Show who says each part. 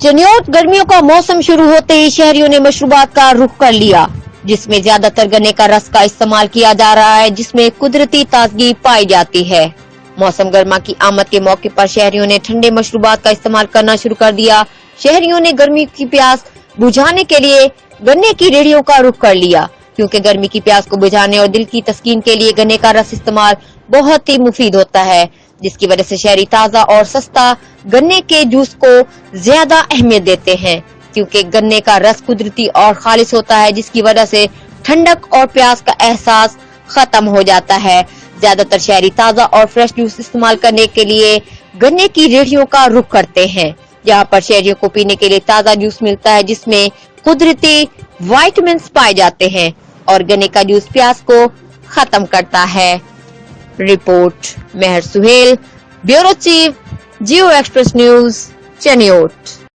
Speaker 1: चनियोट गर्मियों का मौसम शुरू होते ही शहरियों ने मशरूबात का रुख कर लिया, जिसमें ज्यादातर गन्ने का रस का इस्तेमाल किया जा रहा है, जिसमें कुदरती ताजगी पाई जाती है। मौसम गर्मा की आमद के मौके पर शहरियों ने ठंडे मशरूबात का इस्तेमाल करना शुरू कर दिया। शहरियों ने गर्मी की प्यास बुझाने के लिए गन्ने की रेहड़ियों का रुख कर लिया, क्योंकि गर्मी की प्यास को बुझाने और दिल की तस्कीन के लिए गन्ने का रस इस्तेमाल बहुत ही मुफीद होता है, जिसकी वजह से शहरी ताजा और सस्ता गन्ने के जूस को ज्यादा अहमियत देते हैं, क्योंकि गन्ने का रस कुदरती और खालिस होता है, जिसकी वजह से ठंडक और प्यास का एहसास खत्म हो जाता है। ज्यादातर शहरी ताजा और फ्रेश जूस इस्तेमाल करने के लिए गन्ने की रेहड़ियों का रुख करते हैं, जहाँ पर शहरियों को पीने के लिए ताजा जूस मिलता है, जिसमें कुदरती विटामिन पाए जाते हैं और गन्ने का जूस प्यास को खत्म करता है। रिपोर्ट मेहर सुहेल, ब्यूरो चीफ, जियो एक्सप्रेस न्यूज, चनियोट।